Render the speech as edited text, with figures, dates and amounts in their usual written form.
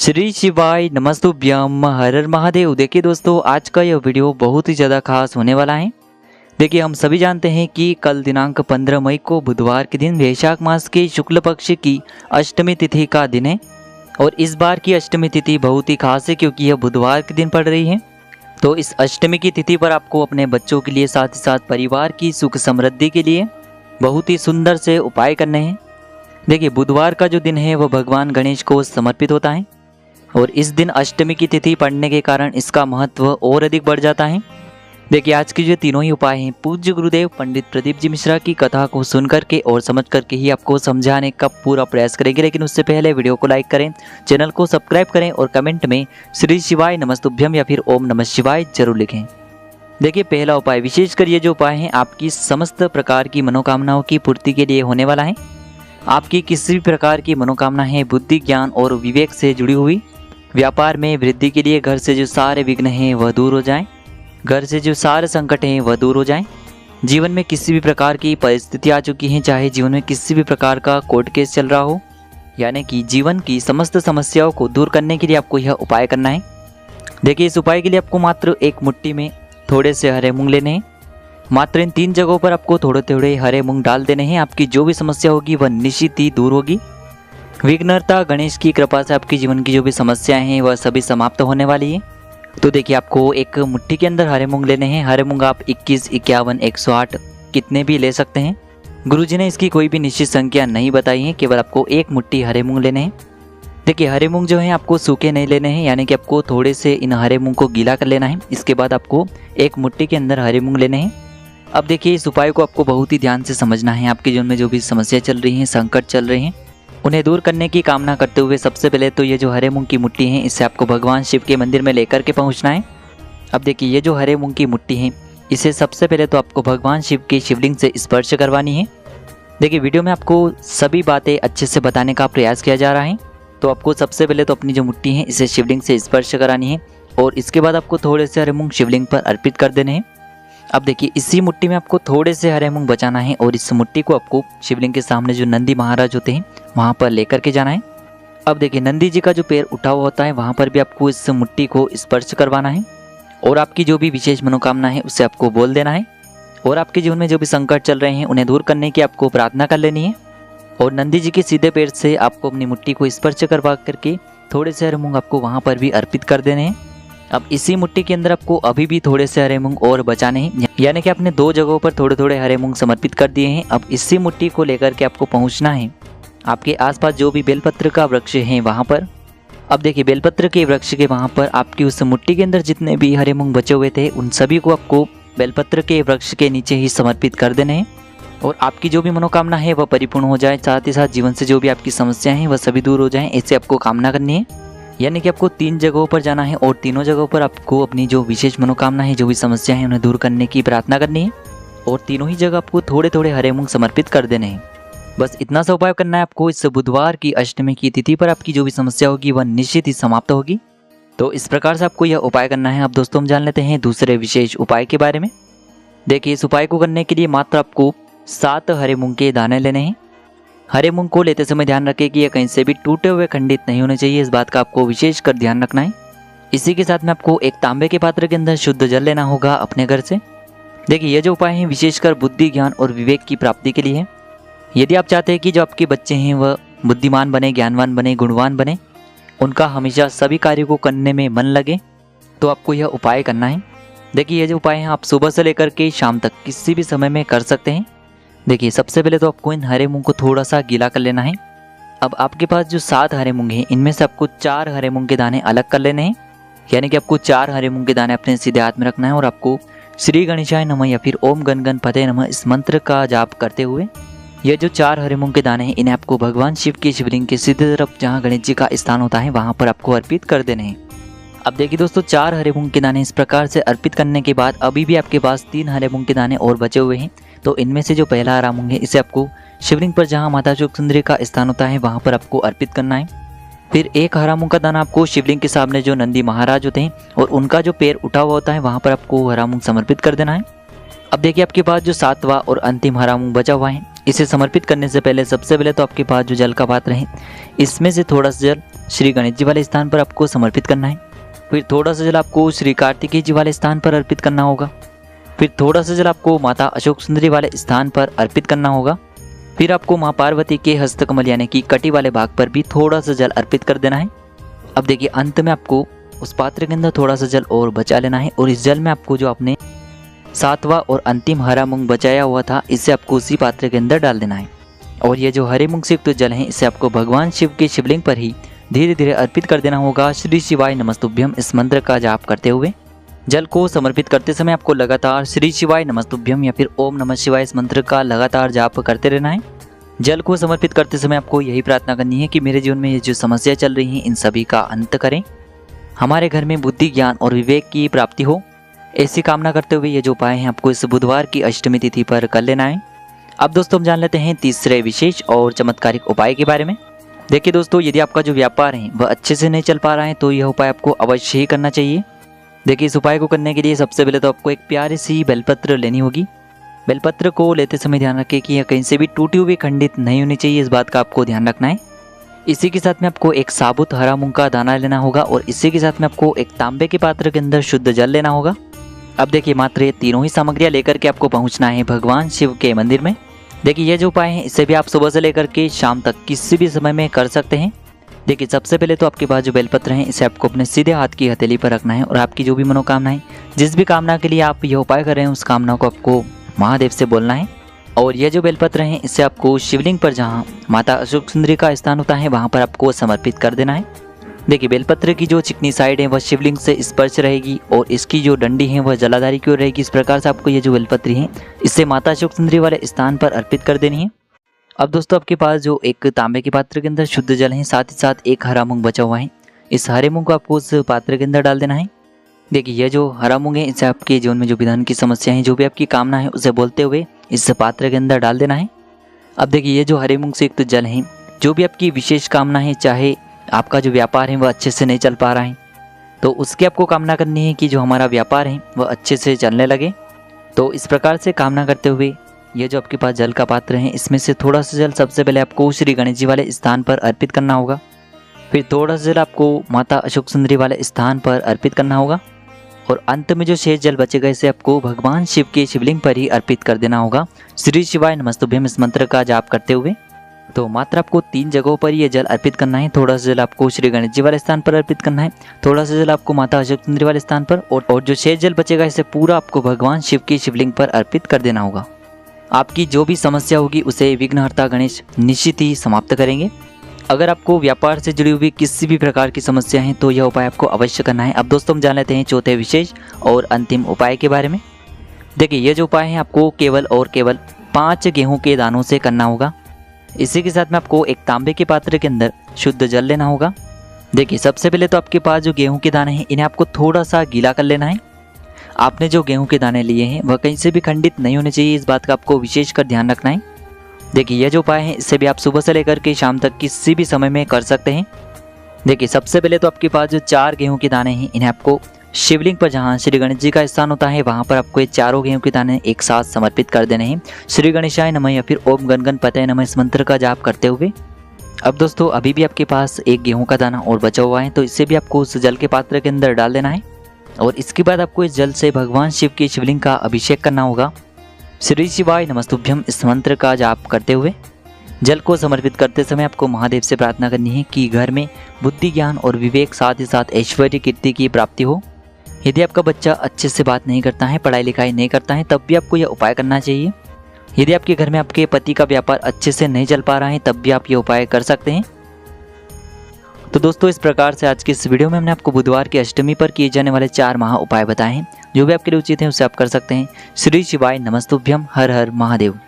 श्री शिवाय नमस्तुभ्यम हर हर महादेव। देखिए दोस्तों, आज का यह वीडियो बहुत ही ज़्यादा खास होने वाला है। देखिए, हम सभी जानते हैं कि कल दिनांक 15 मई को बुधवार के दिन वैशाख मास के शुक्ल पक्ष की अष्टमी तिथि का दिन है। और इस बार की अष्टमी तिथि बहुत ही खास है क्योंकि यह बुधवार के दिन पड़ रही है। तो इस अष्टमी की तिथि पर आपको अपने बच्चों के लिए साथ ही साथ परिवार की सुख समृद्धि के लिए बहुत ही सुंदर से उपाय करने हैं। देखिए, बुधवार का जो दिन है वह भगवान गणेश को समर्पित होता है और इस दिन अष्टमी की तिथि पड़ने के कारण इसका महत्व और अधिक बढ़ जाता है। देखिए, आज के जो तीनों ही उपाय हैं पूज्य गुरुदेव पंडित प्रदीप जी मिश्रा की कथा को सुन करके और समझ करके ही आपको समझाने का पूरा प्रयास करेंगे। लेकिन उससे पहले वीडियो को लाइक करें, चैनल को सब्सक्राइब करें और कमेंट में श्री शिवाय नमस्तुभ्यम या फिर ओम नमः शिवाय जरूर लिखें। देखिए, पहला उपाय, विशेषकर ये जो उपाय हैं आपकी समस्त प्रकार की मनोकामनाओं की पूर्ति के लिए होने वाला है। आपकी किसी भी प्रकार की मनोकामना है बुद्धि, ज्ञान और विवेक से जुड़ी हुई, व्यापार में वृद्धि के लिए घर से जो सारे विघ्न हैं वह दूर हो जाएं, घर से जो सारे संकट हैं वह दूर हो जाएं। जीवन में किसी भी प्रकार की परिस्थिति आ चुकी हैं, चाहे जीवन में किसी भी प्रकार का कोर्ट केस चल रहा हो, यानी कि जीवन की समस्त समस्याओं को दूर करने के लिए आपको यह उपाय करना है। देखिए, इस उपाय के लिए आपको मात्र एक मुट्ठी में थोड़े से हरे मूंग लेने हैं। मात्र इन 3 जगहों पर आपको थोड़े थोड़े हरे मूंग डाल देने हैं। आपकी जो भी समस्या होगी वह निश्चित ही दूर होगी। विघ्नहर्ता गणेश की कृपा से आपके जीवन की जो भी समस्याएं हैं वह सभी समाप्त होने वाली है। तो देखिए, आपको एक मुट्ठी के अंदर हरे मूंग लेने हैं। हरे मूंग आप 21, 51, 108 कितने भी ले सकते हैं। गुरुजी ने इसकी कोई भी निश्चित संख्या नहीं बताई है, केवल आपको एक मुट्ठी हरे मूंग लेने हैं। देखिए, हरे मूंग जो है आपको सूखे नहीं लेने हैं, यानी कि आपको थोड़े से इन हरे मूंग को गीला कर लेना है। इसके बाद आपको एक मुट्ठी के अंदर हरे मूंग लेने हैं। अब देखिए, इस उपाय को आपको बहुत ही ध्यान से समझना है। आपके जीवन में जो भी समस्या चल रही हैं, संकट चल रहे हैं, उन्हें दूर करने की कामना करते हुए सबसे पहले तो ये जो हरे मूंग की मुट्ठी है इसे आपको भगवान शिव के मंदिर में लेकर के पहुंचना है। अब देखिए, ये जो हरे मूंग की मुट्ठी है इसे सबसे पहले तो आपको भगवान शिव के शिवलिंग से स्पर्श करवानी है। देखिए, वीडियो में आपको सभी बातें अच्छे से बताने का प्रयास किया जा रहा है। तो आपको सबसे पहले तो अपनी जो मुट्ठी है इसे शिवलिंग से स्पर्श करानी है और इसके बाद आपको थोड़े से हरे मूंग शिवलिंग पर अर्पित कर देने हैं। अब देखिए, इसी मुट्ठी में आपको थोड़े से हरे मूंग बचाना है और इस मुट्ठी को आपको शिवलिंग के सामने जो नंदी महाराज होते हैं वहाँ पर लेकर के जाना है। अब देखिए, नंदी जी का जो पैर उठा हुआ होता है वहाँ पर भी आपको इस मुट्ठी को स्पर्श करवाना है और आपकी जो भी विशेष मनोकामना है उसे आपको बोल देना है। और आपके जीवन में जो भी संकट चल रहे हैं उन्हें दूर करने की आपको प्रार्थना कर लेनी है। और नंदी जी के सीधे पैर से आपको अपनी मुट्ठी को स्पर्श करवा करके थोड़े से हरे मूंग आपको वहाँ पर भी अर्पित कर देने हैं। अब इसी मुट्ठी के अंदर आपको अभी भी थोड़े से हरे मूंग और बचाने हैं, यानी कि आपने 2 जगहों पर थोड़े थोड़े हरे मूंग समर्पित कर दिए हैं। अब इसी मुट्ठी को लेकर के आपको पहुंचना है आपके आसपास जो भी बेलपत्र का वृक्ष है वहां पर। अब देखिए, बेलपत्र के वृक्ष के वहां पर आपकी उस मुट्ठी के अंदर जितने भी हरे मूंग बचे हुए थे उन सभी को आपको बेलपत्र के वृक्ष के नीचे ही समर्पित कर देने हैं और आपकी जो भी मनोकामना है वह परिपूर्ण हो जाए। साथ ही साथ जीवन से जो भी आपकी समस्याएं हैं वह सभी दूर हो जाएं, ऐसे आपको कामना करनी है। यानी कि आपको 3 जगहों पर जाना है और तीनों जगहों पर आपको अपनी जो विशेष मनोकामना है, जो भी समस्या है उन्हें दूर करने की प्रार्थना करनी है और तीनों ही जगह आपको थोड़े थोड़े हरे मूंग समर्पित कर देने हैं। बस इतना सा उपाय करना है आपको। इस बुधवार की अष्टमी की तिथि पर आपकी जो भी समस्या होगी वह निश्चित ही समाप्त होगी। तो इस प्रकार से आपको यह उपाय करना है। अब दोस्तों, हम जान लेते हैं दूसरे विशेष उपाय के बारे में। देखिए, इस उपाय को करने के लिए मात्र आपको 7 हरे मूंग के दाने लेने हैं। हरे मूंग को लेते समय ध्यान रखें कि यह कहीं से भी टूटे हुए खंडित नहीं होने चाहिए, इस बात का आपको विशेष कर ध्यान रखना है। इसी के साथ में आपको एक तांबे के पात्र के अंदर शुद्ध जल लेना होगा अपने घर से। देखिए, ये जो उपाय हैं विशेषकर बुद्धि, ज्ञान और विवेक की प्राप्ति के लिए है। यदि आप चाहते हैं कि जो आपके बच्चे हैं वह बुद्धिमान बने, ज्ञानवान बने, गुणवान बने, उनका हमेशा सभी कार्यों को करने में मन लगे, तो आपको यह उपाय करना है। देखिए, ये जो उपाय हैं आप सुबह से लेकर के शाम तक किसी भी समय में कर सकते हैं। देखिए, सबसे पहले तो आपको इन हरे मूंग को थोड़ा सा गीला कर लेना है। अब आपके पास जो 7 हरे मूंग हैं इनमें से आपको 4 हरे मूंग के दाने अलग कर लेने हैं, यानी कि आपको 4 हरे मूंग के दाने अपने सीधे हाथ में रखना है और आपको श्री गणेशाय नमः या फिर ओम गण गणपते नमः इस मंत्र का जाप करते हुए ये जो 4 हरे मूंग के दाने हैं इन्हें आपको भगवान शिव के शिवलिंग के सीधे तरफ जहाँ गणेश जी का स्थान होता है वहाँ पर आपको अर्पित कर देने हैं। अब देखिए दोस्तों, 4 हरे मूंग के दाने इस प्रकार से अर्पित करने के बाद अभी भी आपके पास 3 हरे मूंग के दाने और बचे हुए हैं। तो इनमें से जो पहला हरा मूंग है इसे आपको शिवलिंग पर जहां माता चौक सुंदरी का स्थान होता है वहां पर आपको अर्पित करना है। फिर एक हरा मूंग का दाना आपको शिवलिंग के सामने जो नंदी महाराज होते हैं और उनका जो पैर उठा हुआ होता है वहां पर आपको हरा मूंग समर्पित कर देना है। अब देखिए, आपके पास जो 7वां और अंतिम हरा मूंग बचा हुआ है इसे समर्पित करने से पहले सबसे पहले तो आपके पास जो जल का पात्र है इसमें से थोड़ा सा जल श्री गणेश जी वाले स्थान पर आपको समर्पित करना है। फिर थोड़ा सा जल आपको श्री कार्तिकेय जी वाले स्थान पर अर्पित करना होगा। फिर थोड़ा सा जल आपको माता अशोक सुंदरी वाले स्थान पर अर्पित करना होगा। फिर आपको माँ पार्वती के हस्तकमल यानी कि कटी वाले भाग पर भी थोड़ा सा जल अर्पित कर देना है। अब देखिए अंत में आपको उस पात्र के अंदर थोड़ा सा जल और बचा लेना है और इस जल में आपको जो आपने 7वां और अंतिम हरा मूंग बचाया हुआ था इसे आपको उसी पात्र के अंदर डाल देना है। और ये जो हरे मूंग से युक्त जल है इसे आपको भगवान शिव के शिवलिंग पर ही धीरे धीरे अर्पित कर देना होगा। श्री शिवाय नमस्तुभ्यम इस मंत्र का जाप करते हुए जल को समर्पित करते समय आपको लगातार श्री शिवाय नमस्तुभ्यम या फिर ओम नमः शिवाय इस मंत्र का लगातार जाप करते रहना है। जल को समर्पित करते समय आपको यही प्रार्थना करनी है कि मेरे जीवन में ये जो समस्या चल रही है इन सभी का अंत करें, हमारे घर में बुद्धि ज्ञान और विवेक की प्राप्ति हो, ऐसी कामना करते हुए ये जो उपाय हैं आपको इस बुधवार की अष्टमी तिथि पर कर लेना है। अब दोस्तों हम जान लेते हैं तीसरे विशेष और चमत्कारिक उपाय के बारे में। देखिए दोस्तों, यदि आपका जो व्यापार है वह अच्छे से नहीं चल पा रहा है तो यह उपाय आपको अवश्य ही करना चाहिए। देखिए इस उपाय को करने के लिए सबसे पहले तो आपको एक प्यारी सी बेलपत्र लेनी होगी। बेलपत्र को लेते समय ध्यान रखें कि यह कहीं से भी टूटी हुई खंडित नहीं होनी चाहिए, इस बात का आपको ध्यान रखना है। इसी के साथ में आपको एक साबुत हरा मूंग का दाना लेना होगा और इसी के साथ में आपको एक तांबे के पात्र के अंदर शुद्ध जल लेना होगा। अब देखिए मात्र ये तीनों ही सामग्रियां लेकर के आपको पहुंचना है भगवान शिव के मंदिर में। देखिए ये जो उपाय है इसे भी आप सुबह से लेकर के शाम तक किसी भी समय में कर सकते हैं। देखिए सबसे पहले तो आपके पास जो बेलपत्र है इसे आपको अपने सीधे हाथ की हथेली पर रखना है और आपकी जो भी मनोकामना है, जिस भी कामना के लिए आप यह उपाय कर रहे हैं उस कामना को आपको महादेव से बोलना है। और यह जो बेलपत्र है इसे आपको शिवलिंग पर जहाँ माता अशोक सुंदरी का स्थान होता है वहाँ पर आपको समर्पित कर देना है। देखिए बेलपत्र की जो चिकनी साइड है वह शिवलिंग से स्पर्श रहेगी और इसकी जो डंडी है वह जलाधारी की ओर रहेगी। इस प्रकार से आपको ये जो बेलपत्री है इसे माता अशोक सुंदरी वाले स्थान पर अर्पित कर देनी है। अब दोस्तों आपके पास जो एक तांबे के पात्र के अंदर शुद्ध जल है, साथ ही साथ एक हरा मूंग बचा हुआ है, इस हरे मूंग को आपको उस पात्र के अंदर डाल देना है। देखिए यह जो हरा मूंग है इसे आपके जीवन में जो विधान की समस्या है, जो भी आपकी कामना है उसे बोलते हुए इस पात्र के अंदर डाल देना है। अब देखिए ये जो हरे मूंग से युक्त जल है, जो भी आपकी विशेष कामना है, चाहे आपका जो व्यापार है वह अच्छे से नहीं चल पा रहा है तो उसकी आपको कामना करनी है कि जो हमारा व्यापार है वह अच्छे से चलने लगे। तो इस प्रकार से कामना करते हुए ये जो आपके पास जल का पात्र है इसमें से थोड़ा सा जल सबसे पहले आपको श्री गणेश जी वाले स्थान पर अर्पित करना होगा। फिर थोड़ा सा जल आपको माता अशोक सुंदरी वाले स्थान पर अर्पित करना होगा और अंत में जो शेष जल बचेगा इसे आपको भगवान शिव के शिवलिंग पर ही अर्पित कर देना होगा। श्री शिवाय नमस्तुभ्यम इस मंत्र का जाप करते हुए तो मात्र आपको 3 जगहों पर ये जल अर्पित करना है। थोड़ा सा जल आपको श्री गणेश जी वाले स्थान पर अर्पित करना है, थोड़ा सा जल आपको माता अशोक सुंदरी वाले स्थान पर और जो शेष जल बचेगा इसे पूरा आपको भगवान शिव के शिवलिंग पर अर्पित कर देना होगा। आपकी जो भी समस्या होगी उसे विघ्नहर्ता गणेश निश्चित ही समाप्त करेंगे। अगर आपको व्यापार से जुड़ी हुई किसी भी प्रकार की समस्या है तो यह उपाय आपको अवश्य करना है। अब दोस्तों हम जान लेते हैं चौथे विशेष और अंतिम उपाय के बारे में। देखिए ये जो उपाय है आपको केवल और केवल 5 गेहूं के दानों से करना होगा। इसी के साथ में आपको एक तांबे के पात्र के अंदर शुद्ध जल लेना होगा। देखिए सबसे पहले तो आपके पास जो गेहूं के दाने हैं इन्हें आपको थोड़ा सा गीला कर लेना है। आपने जो गेहूं के दाने लिए हैं वह कहीं से भी खंडित नहीं होने चाहिए, इस बात का आपको विशेष कर ध्यान रखना है। देखिए यह जो उपाय है इससे भी आप सुबह से लेकर के शाम तक किसी भी समय में कर सकते हैं। देखिए सबसे पहले तो आपके पास जो 4 गेहूं के दाने हैं इन्हें आपको शिवलिंग पर जहां श्री गणेश जी का स्थान होता है वहां पर आपको ये चारों गेहूं के दाने एक साथ समर्पित कर देने हैं। श्री गणेशाय नमः या फिर ओम गण गणपतये नमः इस मंत्र का जाप करते हुए अब दोस्तों अभी भी आपके पास एक गेहूं का दाना और बचा हुआ है तो इसे भी आपको उस जल के पात्र के अंदर डाल देना है और इसके बाद आपको इस जल से भगवान शिव के शिवलिंग का अभिषेक करना होगा। श्री शिवाय नमस्तुभ्यम इस मंत्र का जाप करते हुए जल को समर्पित करते समय आपको महादेव से प्रार्थना करनी है कि घर में बुद्धि ज्ञान और विवेक साथ ही साथ ऐश्वर्य कीर्ति की प्राप्ति हो। यदि आपका बच्चा अच्छे से बात नहीं करता है, पढ़ाई लिखाई नहीं करता है, तब भी आपको यह उपाय करना चाहिए। यदि आपके घर में आपके पति का व्यापार अच्छे से नहीं चल पा रहा है तब भी आप ये उपाय कर सकते हैं। तो दोस्तों इस प्रकार से आज की इस वीडियो में हमने आपको बुधवार की अष्टमी पर किए जाने वाले 4 महा उपाय बताए हैं। जो भी आपके लिए उचित हैं उसे आप कर सकते हैं। श्री शिवाय नमस्तुभ्यम। हर हर महादेव।